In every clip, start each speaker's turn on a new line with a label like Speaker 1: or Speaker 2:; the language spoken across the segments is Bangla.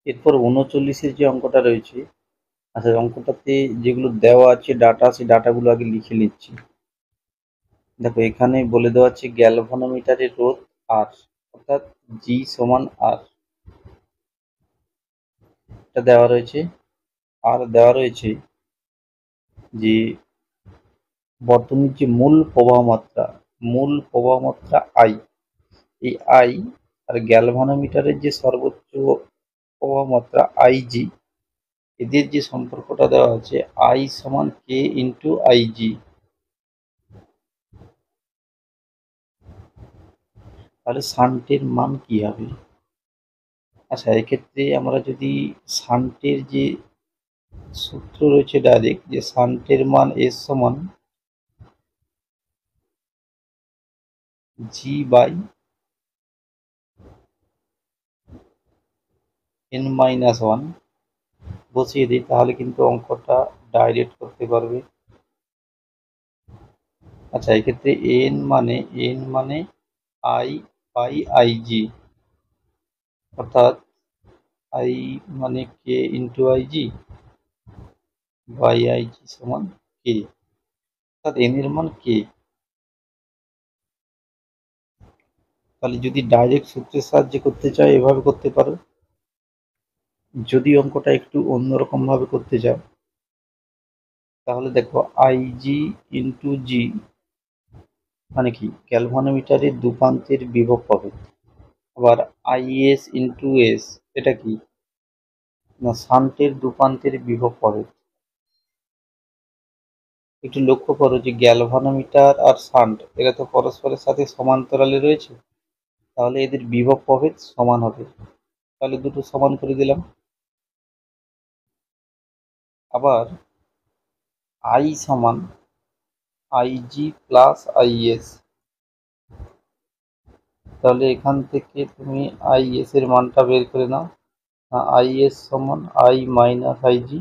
Speaker 1: এরপর 39-এর যে অঙ্কটা রয়েছে, আচ্ছা অঙ্কটাতে যেগুলো দেওয়া আছে ডাটা, সেই ডাটাগুলো আগে লিখে নিচ্ছি। দেখো এখানে বলে দেওয়া আছে গ্যালভানোমিটারের রোধ আর, অর্থাৎ জি সমান আর, এটা দেওয়া রয়েছে। আর দেওয়া রয়েছে যে বর্তনীর যে মূল প্রবাহ মাত্রা আই, এই আই আর গ্যালভানোমিটারের যে সর্বোচ্চ প্রবাহ মাত্রা আইজি, এদের যে সম্পর্কটা দেওয়া আছে আই সমান কে ইন্টু আইজি। তাহলে শান্টের মান কি হবে? আচ্ছা এক্ষেত্রে আমরা যদি শান্টের যে সূত্র রয়েছে ডাইরেক্ট, যে শান্টের মান এস সমান জি বাই এন মাইনাস ওয়ান বসিয়ে দিই, তাহলে কিন্তু অঙ্কটা ডাইরেক্ট করতে পারবে। আচ্ছা এক্ষেত্রে এন মানে আই বাই আইজি, অর্থাৎ আই মানে কে ইন্টু আইজি বাই আইজি সমান কে, অর্থাৎ এন এর মান কে। তাহলে যদি ডাইরেক্ট সূত্রের সাহায্যে করতে চাও এভাবে করতে পারো, যদি অঙ্কটা একটু অন্যরকম ভাবে করতে চাও তাহলে দেখো আইজি ইন্টু জি মানে কি, গ্যালভানোমিটারের দুপ্রান্তের বিভব পাবে। আবার আইএস ইন্টু এস, এটা কি না, শান্টের দুপ্রান্তের বিভব পাবে। একটু লক্ষ্য করো যে গ্যালভানোমিটার আর শান্ট এরা তো পরস্পরের সাথে সমান্তরালে রয়েছে, তাহলে এদের বিভব প্রভেদ সমান হবে। তাহলে দুটো সমান করে দিলাম। আবার আই সমান আইজি প্লাস আইএস, তাহলে এখান থেকে তুমি আইএস এর মানটা বের করে নাও। আইএস সমান আই মাইনাস আইজি,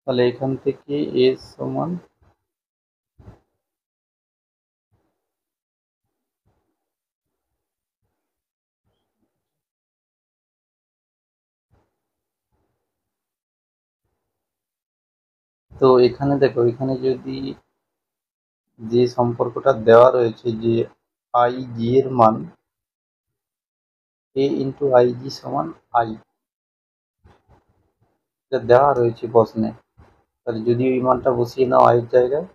Speaker 1: তাহলে এখান থেকে এস সমান, তো এখানে দেখো এখানে যদি যে সম্পর্কটা দেওয়া রয়েছে যে আই জি এর মান এ ইন্টু আই জি সমান আই, এটা দেওয়া রয়েছে প্রশ্নে, তাহলে যদি ওই মানটা বসিয়ে নাও আই এর জায়গায়,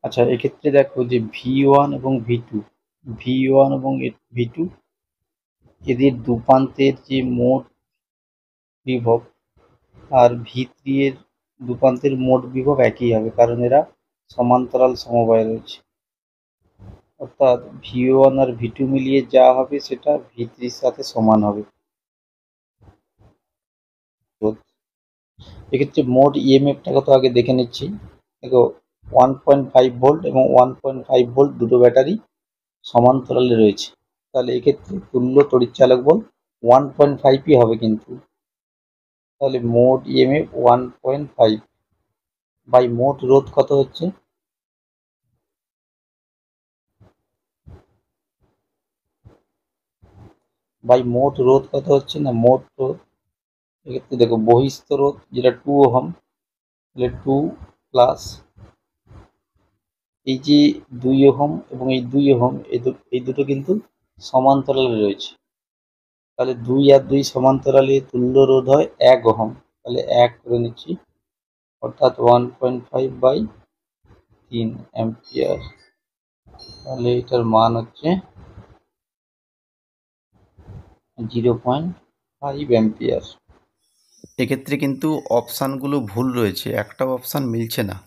Speaker 1: আচ্ছা এক্ষেত্রে দেখো যে ভি ওয়ান এবং ভি টু এদের দুপ্রান্তের যে মোট বিভব আর ভি থ্রি এর দুপ্রান্তের মোট বিভব একই হবে, কারণ এরা সমান্তরাল সমবায়ে রয়েছে। অর্থাৎ ভি ওয়ান আর ভি টু মিলিয়ে যা হবে সেটা ভি থ্রির সাথে সমান হবে। তো এক্ষেত্রে মোট ইএমএফটাকে তো আগে দেখে নিচ্ছি। দেখো 1.5 ভোল্ট এবং 1.5 ভোল্ট দুটো ব্যাটারি সমান্তরালে রয়েছে, তাহলে এক্ষেত্রে তুল্য তড়িৎচালক বল 1.5ই হবে কিন্তু। তাহলে মোট ইএমএফ 1.5 বাই মোট রোধ কত হচ্ছে, না মোট রোধ। এক্ষেত্রে দেখো বহিস্থ রোধ যেটা 2 ওহম, তাহলে 2 প্লাস এই যে 2 ওহম এবং এই 2 ওহম, এই দুটো কিন্তু সমান্তরালে রয়েছে, তাহলে 2 আর 2 সমান্তরালে তুল্য রোধ হয় 1 ওহম, তাহলে 1 করে নিচ্ছি, অর্থাৎ 1.5/3 অ্যাম্পিয়ার। তাহলে এটার মান হচ্ছে 0.5 অ্যাম্পিয়ার। এক্ষেত্রে কিন্তু অপশানগুলো ভুল রয়েছে, একটা অপশান মিলছে না।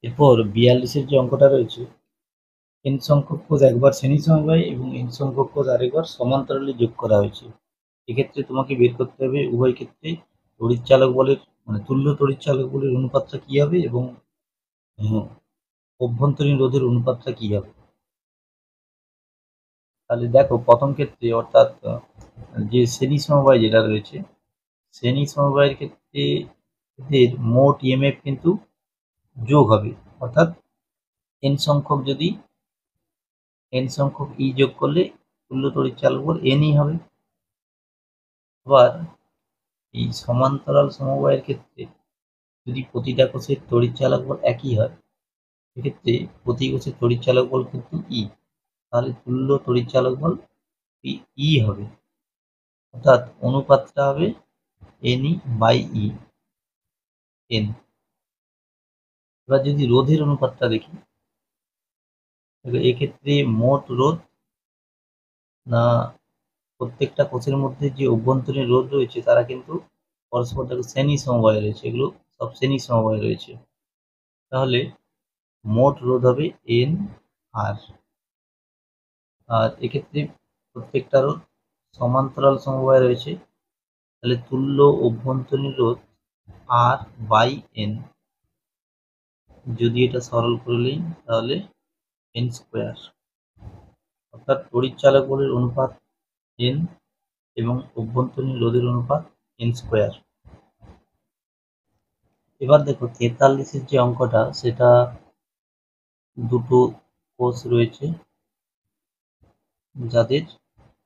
Speaker 1: এরপর 42-এর যে অঙ্কটা রয়েছে, n সংখ্যক কোষ একবার শ্রেণী সমবায় এবং n সংখ্যক কোষ আরেকবার সমান্তরালে যোগ করা হয়েছে। এক্ষেত্রে তোমাকে বের করতে হবে উভয় ক্ষেত্রে তড়িৎ চালক বলের তুল্য তড়িৎ চালক বলের অনুপাতটা কি হবে এবং অভ্যন্তরীণ রোধের অনুপাতটা কি হবে। তাহলে দেখো প্রথম ক্ষেত্রে অর্থাৎ যে শ্রেণী সমবায় যেটা রয়েছে, শ্রেণী সমবায়ের ক্ষেত্রে এদের মোট ইএমএফ কিন্তু যোগ হবে, অর্থাৎ n সংখ্যক ই যোগ করলে তুল্য তড়িৎ চালক বল nই হবে। আবার এই সমান্তরাল সমবায়ের ক্ষেত্রে যদি প্রতিটা কোষের তড়িৎ চালক বল একই হয়, সেক্ষেত্রে প্রতি কোষের তড়িৎ চালক বল কিন্তু ই, তাহলে তুল্য তড়িৎ চালক বল ই হবে, অর্থাৎ অনুপাতটা হবে এনই বাই ই এন। এবার যদি রোধের অনুপাতটা দেখি, এক্ষেত্রে মোট রোধ না প্রত্যেকটা কোষের মধ্যে যে অভ্যন্তরীণ রোধ রয়েছে তারা কিন্তু পরস্পর শ্রেণী সমবায় রয়েছে, এগুলো সব শ্রেণী সমবায় রয়েছে, তাহলে মোট রোধ হবে এন আর। আর এক্ষেত্রে প্রত্যেকটা রোধ সমান্তরাল সমবায় রয়েছে, তাহলে তুল্য অভ্যন্তরীণ রোধ আর বাই এন। যদি এটা সরল করলেই তাহলে এন স্কোয়ার, অর্থাৎ তড়িৎ চালক বলের অনুপাত এন এবং অভ্যন্তরীণ রোধের অনুপাত এন স্কোয়ার। এবার দেখো 43-এর যে অঙ্কটা, সেটা দুটো কোষ রয়েছে যাদের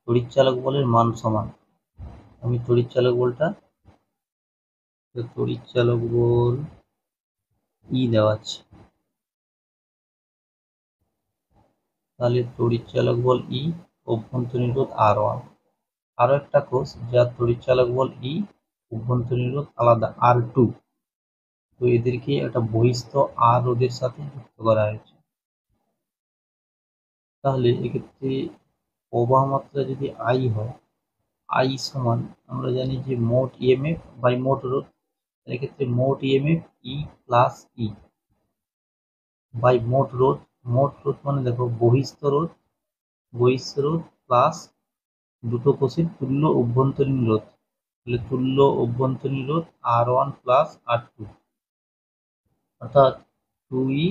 Speaker 1: তড়িৎ চালক বলের মান সমান। আমি তড়িৎ চালক বল ই দেওয়া আছে, তাহলে তড়িৎ চালক বল ই, অভ্যন্তরীণ রোধ R1। আরো একটা কোষ যার তড়িৎ চালক বল ই, অভ্যন্তরীণ রোধ আলাদা R2। তো এদেরকে একটা বহিস্থ আর রোধের সাথে যুক্ত করা হয়েছে। তাহলে এক্ষেত্রে প্রবাহ মাত্রা যদি আই হয়, আই সমান আমরা জানি যে মোট ইএমএফ বাই মোট রোধ, এক্ষেত্রে মোট EMF E plus E by মোট রোধ। মোট রোধ মানে দেখো বহিস্থ রোধ প্লাস দুটো কোষের তুল্য অভ্যন্তরীণ রোধ, তাহলে তুল্য অভ্যন্তরীণ রোধ R1 প্লাস R2, অর্থাৎ 2E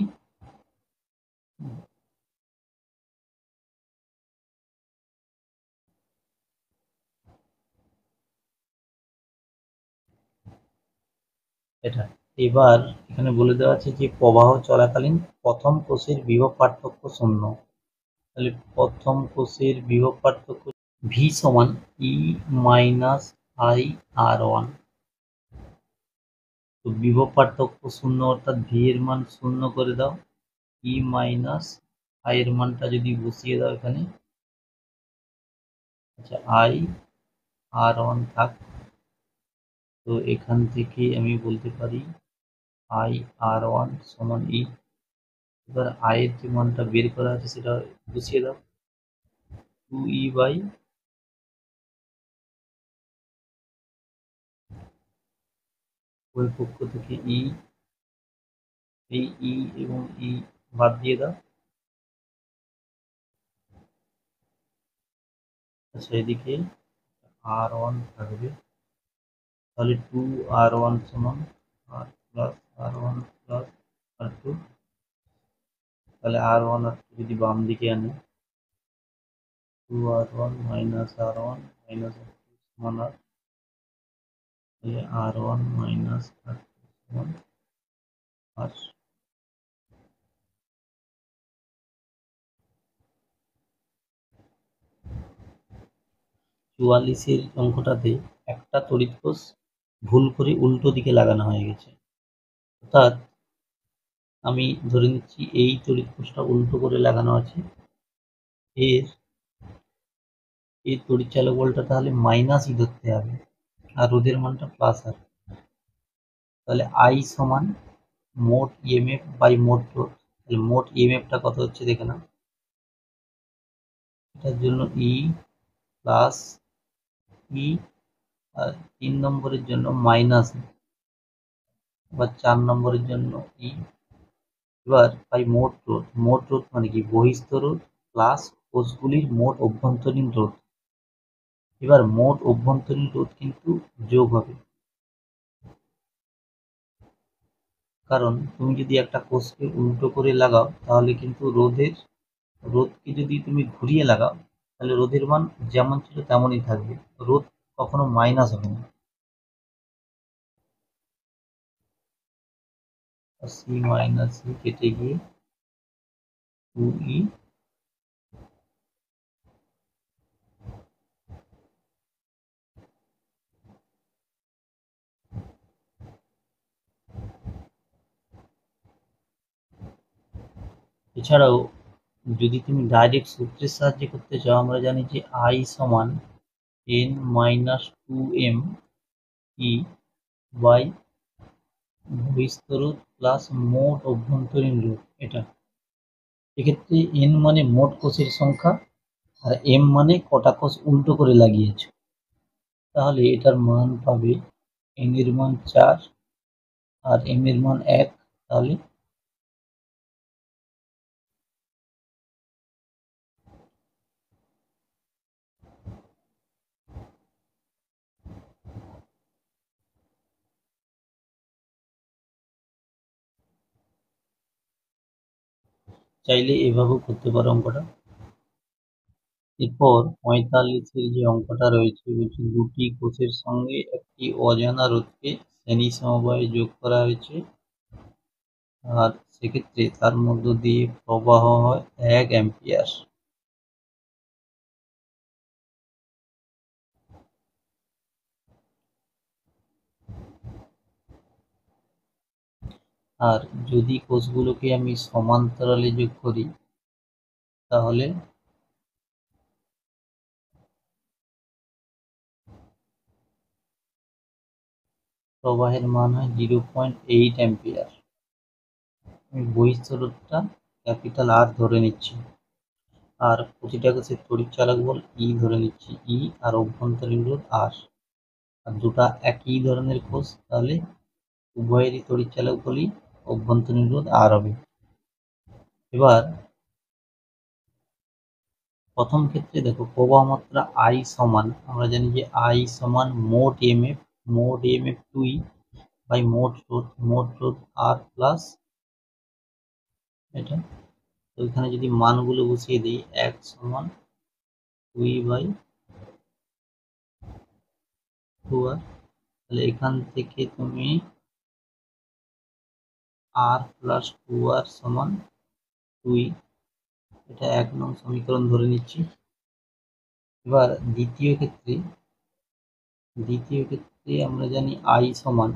Speaker 1: এটা। এবার এখানে বলে দেওয়া আছে যে প্রবাহ চলাকালীন প্রথম কোষের বিভব পার্থক্য শূন্য, তাহলে প্রথম কোষের বিভব পার্থক্য ভি সমান ই মাইনাস আই R1। তো বিভব পার্থক্য শূন্য, অর্থাৎ ভি এর মান শূন্য করে দাও, ই মাইনাস আই এর মানটা যদি বসিয়ে দাও এখানে, আচ্ছা আই R1 থাক, তো এখান থেকে আমি বলতে পারি আই R1 সমান ই। এবার আই এর যে মানটা বের করা আছে সেটা বসিয়ে দাও, 2E বাই ওই পক্ষ থেকে ই, এই ই এবং ই বাদ দিয়ে দাও, আচ্ছা এদিকে R1 থাকবে, তাহলে 2R1 সমান আর প্লাস R1 প্লাস R2, তাহলে R1 আর যদি বাম দিকে আনে 2R1 minus R1 minus R2 সমান আর, তাহলে R1 মাইনাস R2 সমান আর। 44-এর অঙ্কটাতে একটা তড়িৎ কোষ ভুল করে উল্টো দিকে লাগানো হয়ে গেছে, অর্থাৎ আমি ধরে নিচ্ছি এই তড়িৎ কোষটা উল্টো করে লাগানো আছে, এর এই তড়িৎ চালক বলটা তাহলে মাইনাসই ধরতে হবে আর রোধের মানটা প্লাস আর, তাহলে আই সমান মোট ইএমএফ বাই মোট রোধ। তাহলে মোট ইএমএফটা কত হচ্ছে দেখে নাও, এটার জন্য ই প্লাস ই, আর 3 নম্বরের জন্য মাইনাস, আবার 4 নম্বরের জন্য ই, এবার পাই মোট রোধ মানে কি বহিঃস্থ রোধ প্লাস কোষগুলির মোট অভ্যন্তরীণ রোধ। এবার মোট অভ্যন্তরীণ রোধ কিন্তু যোগ হবে, কারণ তুমি যদি একটা কোষকে উল্টো করে লাগাও তাহলে কিন্তু রোধকে যদি তুমি ঘুরিয়ে লাগাও তাহলে রোধের মান যেমন ছিল তেমনই থাকবে, রোধ কখনো মাইনাস হবে না। সি মাইনাস সি কেটে গিয়ে 2e। এছাড়াও যদি তুমি ডাইরেক্ট সূত্রের সাহায্যে করতে চাও, আমরা জানি যে I সমান n minus 2m e by বহিঃস্থ রোধ প্লাস মোট অভ্যন্তরীণ রোধ। এটা এক্ষেত্রে n মানে মোট কোষের সংখ্যা আর m মানে কটা কোষ উল্টো করে লাগিয়েছে। তাহলে এটার মান পাবে n এর মান 4 আর m এর মান 1। তাহলে চাইলে এভাবেও করতে পারো অঙ্কটা। এরপর 45-এর যে অঙ্কটা রয়েছে বলছে দুটি কোষের সঙ্গে একটি অজানা রোধকে শ্রেণী সমবায়ে যোগ করা হয়েছে, আর সেক্ষেত্রে তার মধ্য দিয়ে প্রবাহ হয় 1 অ্যাম্পিয়ার। আর যদি কোষগুলোকে আমি সমান্তরালে যোগ করি তাহলে প্রবাহের মান হয় 0.8 অ্যাম্পিয়ার। আমি বহিঃস্থ রোধটা ক্যাপিটাল আর ধরে নিচ্ছি, আর প্রতিটা কোষের তড়িৎ চালক বল ই ধরে নিচ্ছি ই, আর অভ্যন্তরীণ রোধ আর। আর দুটা একই ধরনের কোষ, তাহলে উভয়েরই তড়িৎ চালক বলই অভ্যন্তরীণ রোধ আর হবে। এবার প্রথম ক্ষেত্রে দেখো প্রবাহ মাত্রা I সমান, আমরা জানি যে I সমান মোট EMF 2E বাই মোট রোধ আর প্লাস এটা। তো এখানে যদি মানগুলো বসিয়ে দিই 1 সমান 2E বাই 2R, তাহলে এখান থেকে তুমি R প্লাস 2R সমান 2E, এটা 1 নং সমীকরণ ধরে নিচ্ছি। এবার দ্বিতীয় ক্ষেত্রে আমরা জানি I সমান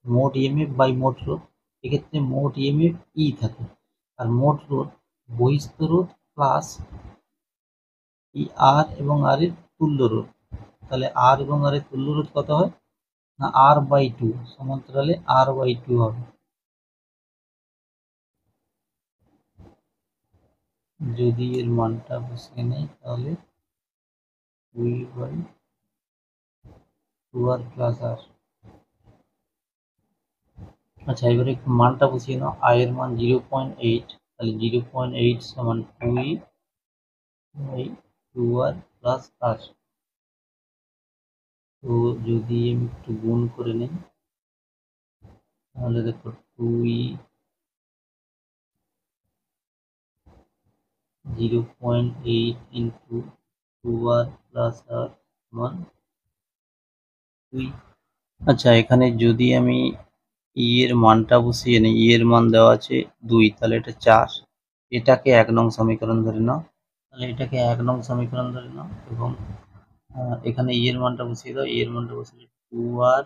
Speaker 1: মোট EMF বাই মোট রোধ। এক্ষেত্রে মোট EMF E থাকে, আর মোট রোধ বহিঃস্থ রোধ প্লাস এই R এবং R এর তুল্য রোধ। তাহলে R এবং R এর তুল্য রোধ কত হয় না R/2, সমান্তরালে R/2 হবে। যদি এর মানটা বসিয়ে নেই তাহলে 2/2R প্লাস R। আচ্ছা, এবারে একটু মানটা বসিয়ে নাও। I এর মান 0.8, তাহলে 0.8 সমান 2E by 2R plus R। তো যদি আমি একটু গুণ করে নিই তাহলে দেখো 2E 0.8 into 2R plus R সমান 2। আচ্ছা, এখানে যদি আমি এর মানটা বসিয়ে নিই, এর মান দেওয়া আছে 2, তাহলে এটা 4। এটাকে 1 নং সমীকরণ ধরে নাও, তাহলে এটাকে 1 নং সমীকরণ ধরে নাও এবং এখানে এর মানটা বসিয়ে দাও। এর মানটা বসিয়ে 2R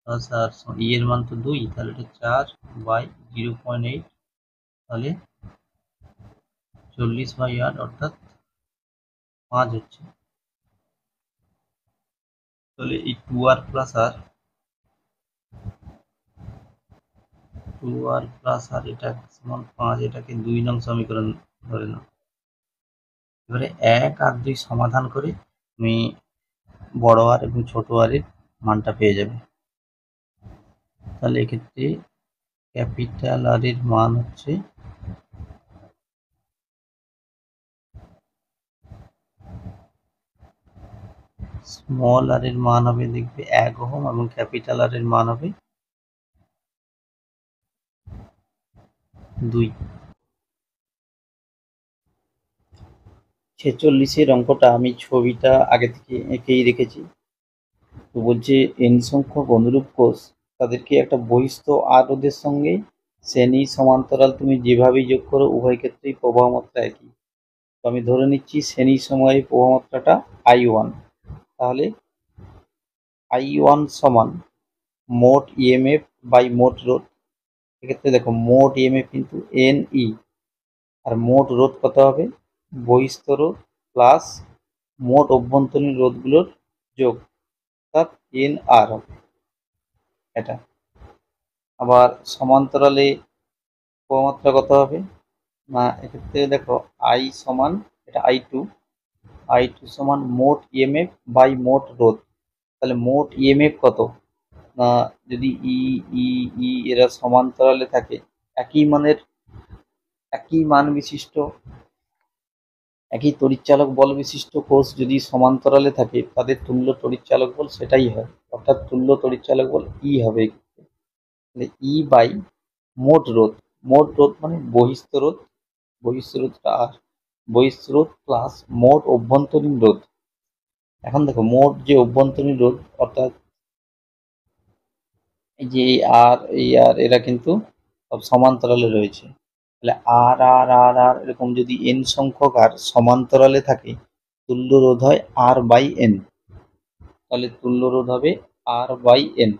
Speaker 1: প্লাস R, এর মান তো 2, তাহলে এটা 4 বাই 0.8, তাহলে 40/8 অর্থাৎ 5 হচ্ছে। তাহলে এই 2R প্লাস R এটা সমান 5, এটাকে 2 নং সমীকরণ ধরে নাও। এবারে 1 আর 2 সমাধান করে তুমি বড় আর এবং ছোট আর এর মানটা পেয়ে যাবে। তাহলে এক্ষেত্রে ক্যাপিটাল আর এর মান হচ্ছে স্মল আর এর মান হবে দেখবে 1 ওহম এবং ক্যাপিটাল আর এর মান হবে 2। 46-এর অঙ্কটা আমি ছবিটা আগে থেকে এঁকেই রেখেছি। তো বলছে n সংখ্যক অনুরূপ কোষ তাদেরকে একটা বহিস্থ আর রোধের সঙ্গে শ্রেণী সমান্তরাল তুমি যেভাবেই যোগ করো উভয় ক্ষেত্রেই প্রবাহ মাত্রা একই। তো আমি ধরে নিচ্ছি শ্রেণী সময়ে প্রবাহ মাত্রাটা I1, তাহলে I1 সমান মোট ইএমএফ বাই মোট রোধ। এক্ষেত্রে দেখো মোট ইএমএফ কিন্তু NE, আর মোট রোধ কত হবে বহিস্থ রোধ প্লাস মোট অভ্যন্তরীণ রোধগুলোর যোগ, অর্থাৎ NR হবে এটা। আবার সমান্তরালে প্রবাহমাত্রা কত হবে না, এক্ষেত্রে দেখো I সমান এটা I2 সমান মোট ইএমএফ বাই মোট রোধ। তাহলে মোট ইএমএফ কত না, যদি ই এরা সমান্তরালে থাকে একই মান বিশিষ্ট একই তড়িৎচালক বল বিশিষ্ট কোষ যদি সমান্তরালে থাকে তাদের তুল্য তড়িৎচালক বল সেটাই হয়, অর্থাৎ তুল্য তড়িৎচালক বল ই হবে। ই বাই মোট রোধ মানে বহিস্থ রোধটা আর বহিস্থ রোধ প্লাস মোট অভ্যন্তরীণ রোধ। এখন দেখো মোট যে অভ্যন্তরীণ রোধ অর্থাৎ এই যে এই আর এরা কিন্তু সব সমান্তরালে রয়েছে। তাহলে আর আর আর আর এরকম যদি এন সংখ্যক আর সমান্তরালে থাকে তুল্য রোধ হয় আর বাই এন। তাহলে তুল্য রোধ হবে আর বাই এন।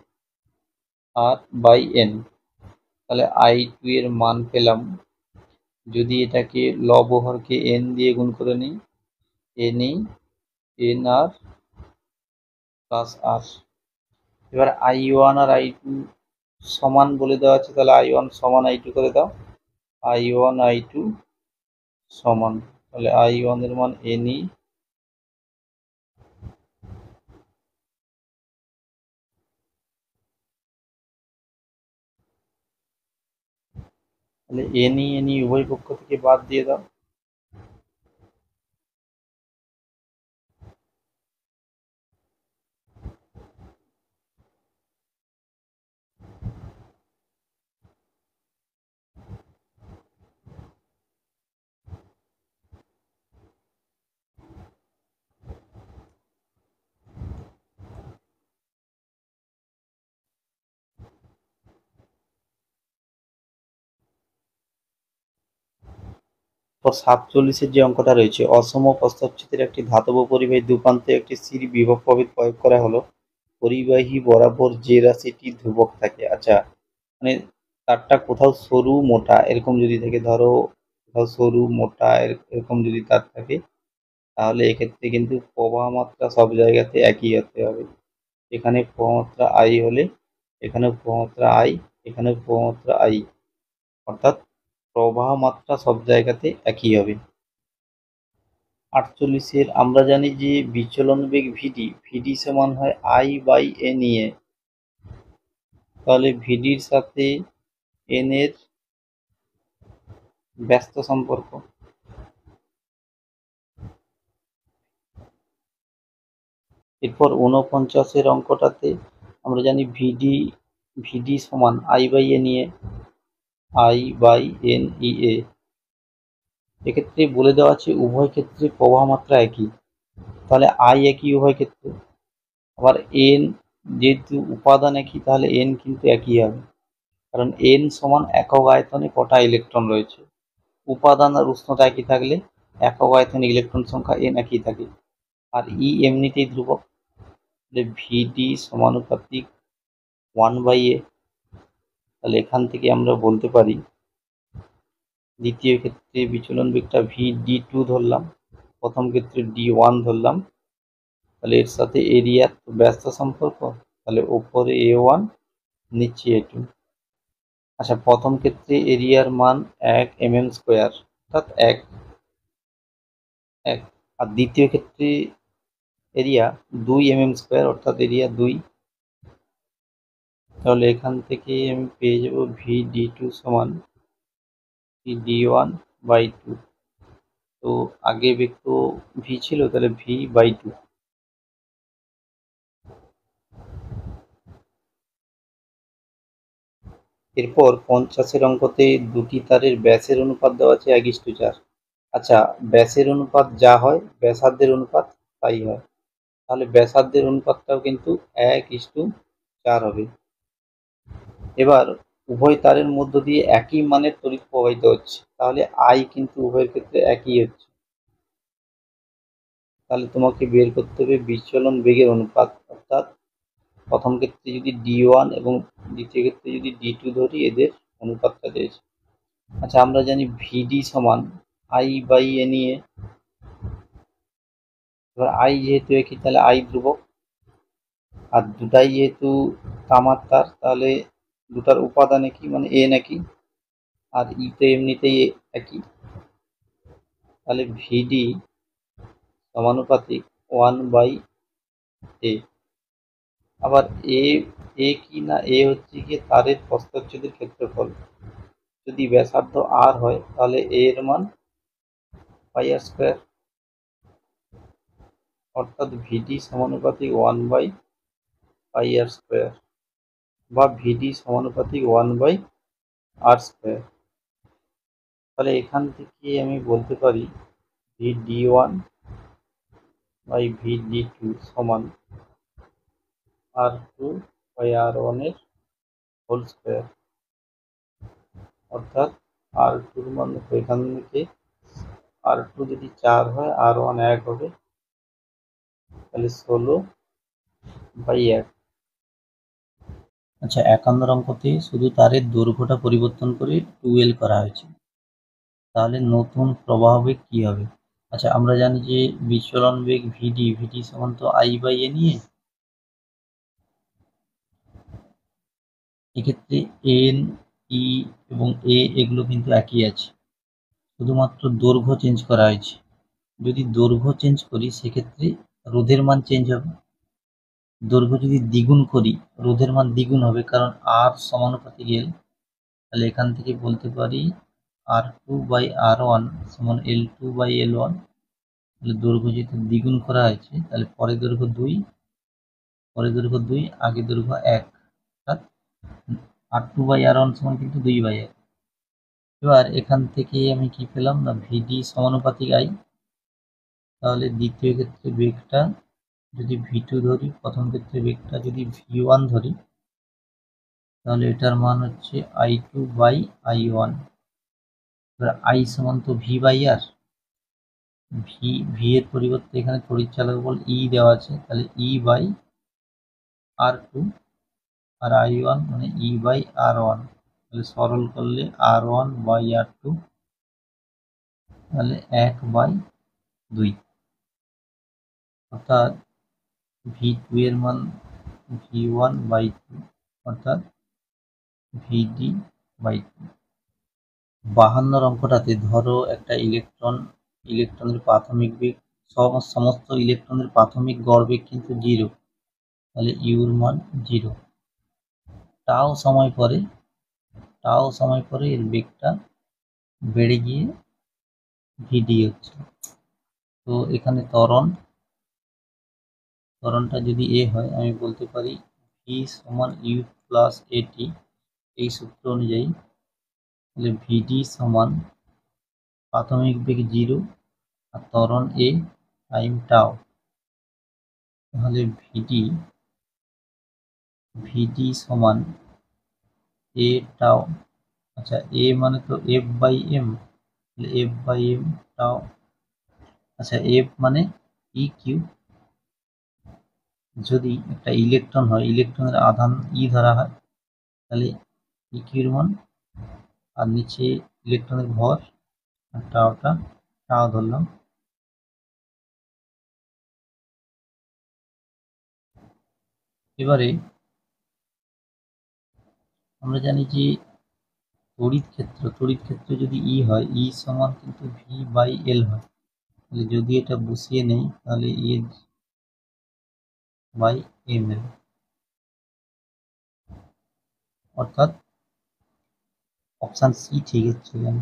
Speaker 1: তাহলে I2 এর মান পেলাম, যদি এটাকে লব হরকে এন দিয়ে গুণ করে নিই এন আর প্লাস আর। এবার I1 আর I2 সমান বলে দেওয়া আছে, তাহলে I1 সমান I2 করে দাও। I1 I2 সমান, তাহলে I1 এর মান NE তাহলে NE উভয় পক্ষ থেকে বাদ দিয়ে দাও। পর 47-এর যে অঙ্কটা রয়েছে, অসম প্রস্থচ্ছেদের একটি ধাতব পরিবাহী দুপ্রান্তে একটি স্থির বিভব প্রভেদ প্রয়োগ করা হলো, পরিবাহী বরাবর যে রাশিটি ধ্রুবক থাকে। আচ্ছা, মানে তারটা কোথাও সরু মোটা এরকম যদি থাকে, ধরো কোথাও সরু মোটা এরকম যদি তার থাকে, তাহলে এক্ষেত্রে কিন্তু প্রবাহ মাত্রা সব জায়গাতে একই হতে হবে। এখানে প্রবাহ মাত্রা I হলে এখানেও প্রবাহ মাত্রা I, এখানেও প্রবাহ মাত্রা I, অর্থাৎ প্রবাহ মাত্রা সব জায়গাতে একই হবে। 48-এর আমরা জানি যে বিচলন বেগ ভিডি সমান হয় I বাই NEA। তাহলে ভিডির সাথে এন এর ব্যস্ত সম্পর্ক। এরপর 49-এর অঙ্কটাতে আমরা জানি ভিডি সমান I/NEA। এক্ষেত্রে বলে দেওয়া আছে উভয় ক্ষেত্রে প্রবাহ মাত্রা একই, তাহলে I একই উভয় ক্ষেত্রে। আবার এন যেহেতু উপাদান একই তাহলে এন কিন্তু একই হবে, কারণ এন সমান একক আয়তনে কটা ইলেকট্রন রয়েছে। উপাদান আর উষ্ণতা একই থাকলে একক আয়তনে ইলেকট্রন সংখ্যা এন একই থাকে। আর ই এমনিতেই ধ্রুবক, ভিডি সমানুপাতিক 1/a। তাহলে এখান থেকে আমরা বলতে পারি দ্বিতীয় ক্ষেত্রে বিচলন বেগটা VD2 ধরলাম, প্রথম ক্ষেত্রে D1 ধরলাম, তাহলে এর সাথে এরিয়ার ব্যস্ত সম্পর্ক, তাহলে ওপরে A1 নিচে A2। আচ্ছা, প্রথম ক্ষেত্রে এরিয়ার মান 1 mm², অর্থাৎ 1, আর দ্বিতীয় ক্ষেত্রে এরিয়া 2 mm², অর্থাৎ এরিয়া 2। তাহলে এখান থেকে আমি পেয়ে যাব ভি ডি টু সমান V D one by two. তো আগে বেগ তো ভি ছিল, তাহলে ভি বাই টু। এরপর 50-এর অঙ্কতে দুটি তারের ব্যাসের অনুপাত দেওয়া আছে 1:4। আচ্ছা, ব্যাসের অনুপাত যা হয় ব্যাসার্ধের অনুপাত তাই হয়, তাহলে ব্যাসার্ধের অনুপাতটাও কিন্তু 1:4 হবে। এবার উভয় তারের মধ্য দিয়ে একই মানের তড়িৎ প্রবাহিত হচ্ছে, তাহলে আই কিন্তু উভয়ের ক্ষেত্রে একই হচ্ছে। তাহলে তোমাকে বের করতে হবে বিচলন বেগের অনুপাত, অর্থাৎ প্রথম ক্ষেত্রে যদি D1 এবং দ্বিতীয় ক্ষেত্রে যদি D2 ধরি, এদের অনুপাতটা দিয়েছে। আচ্ছা, আমরা জানি ভিডি সমান আই বাই এ নিয়ে, এবার আই যেহেতু একই তাহলে আই ধ্রুবক, আর দুটাই যেহেতু তামার তার তাহলে দুটার উপাদান একই মানে এ নাকি, আর ই তো এমনিতেই একই, তাহলে ভিডি সমানুপাতিক 1/a। আবার এ এ কি না, এ হচ্ছে গিয়ে তারের প্রস্থচ্ছেদের ক্ষেত্রফল। যদি ব্যাসার্ধ আর হয় তাহলে এ এর মান পাই আর স্কোয়ার, অর্থাৎ ভিডি সমানুপাতিক 1/পাই আর স্কোয়ার, বা ভিডি সমানুপাতিক 1/আর স্কোয়ার। তাহলে এখান থেকে আমি বলতে পারি V D one by V D two সমান আর টু বাই আর ওয়ানের হোল স্কোয়ার, অর্থাৎ আর টুর মান এখান থেকে আর টু যদি 4 হয় আর ওয়ান 1 হবে, তাহলে 16/1। আচ্ছা, 51 অঙ্কতে শুধু তারের দৈর্ঘ্যটা পরিবর্তন করে 2L করা হয়েছে, তাহলে নতুন প্রবাহ বেগ কি হবে? আচ্ছা, আমরা জানি যে বিচলন বেগ ভিডি সমান তো আই বাই এ নিয়ে, এক্ষেত্রে এন, ই এবং এ এগুলো কিন্তু একই আছে, শুধুমাত্র দৈর্ঘ্য চেঞ্জ করা হয়েছে। যদি দৈর্ঘ্য চেঞ্জ করি সেক্ষেত্রে রোধের মান চেঞ্জ হবে। দৈর্ঘ্য যদি দ্বিগুণ করি রোধের মান দ্বিগুণ হবে, কারণ আর সমানুপাতিক এল। তাহলে এখান থেকে বলতে পারি আর টু বাই আর ওয়ান সমান L two by L one. তাহলে দৈর্ঘ্য যেহেতু দ্বিগুণ করা হয়েছে তাহলে পরের দৈর্ঘ্য 2, পরের দৈর্ঘ্য 2, আগের দৈর্ঘ্য 1, অর্থাৎ আর টু বাই আর ওয়ান সমান কিন্তু 2/1। এবার এখান থেকে আমি কি পেলাম না, ভিডি সমানুপাতিক আই। তাহলে দ্বিতীয় ক্ষেত্রে বেগটা যদি ভি টু ধরি, প্রথম ক্ষেত্রে বেগটা যদি ভি ওয়ান ধরি, তাহলে এটার মান হচ্ছে I two by I one. এবার আই সমান তো ভি বাই আর, ভি এর পরিবর্তে এখানে তড়িৎ চালক বল ই দেওয়া আছে, তাহলে ই বাই আর টু, আর আই ওয়ান মানে ই বাই আর ওয়ান। তাহলে সরল করলে R one by R two, তাহলে 1/2, অর্থাৎ ভি টু এর মান ভি ওয়ান বাই টু, অর্থাৎ ভিডি বাই টু। 52 অঙ্কটাতে ধরো একটা ইলেকট্রনের প্রাথমিক বেগ, সমস্ত ইলেকট্রনের প্রাথমিক গড় বেগ কিন্তু 0, তাহলে ইউর মান 0। টাও সময় পরে এর বেগটা বেড়ে গিয়ে ভিডি হচ্ছে। তো এখানে ত্বরণটা যদি এ হয় আমি বলতে পারি ভি সমান ইউ প্লাস এটি, এই সূত্র অনুযায়ী। তাহলে ভিডি সমান প্রাথমিক বেগ 0 আর ত্বরণ এ টাইম টাও, তাহলে ভিডি সমান এ টাও। আচ্ছা, এ মানে তো এফ বাই এম, তাহলে এফ বাই এম টাও। আচ্ছা, এফ মানে ই কিউ। যদি একটা ইলেকট্রন হয়, ইলেকট্রনের আধান ই ধরা হয়, তাহলে ই কিউর মান, আর নিচে ইলেকট্রনের ভর, আর টাও ধরলাম। এবারে আমরা জানি যে তড়িৎ ক্ষেত্র যদি ই হয়, ই সমান কিন্তু ভি বাই এল হয়। তাহলে যদি এটা বসিয়ে নেই তাহলে ই বাই এম এল। অর্থাৎ অপশান সি ঠিক হচ্ছে এখানে।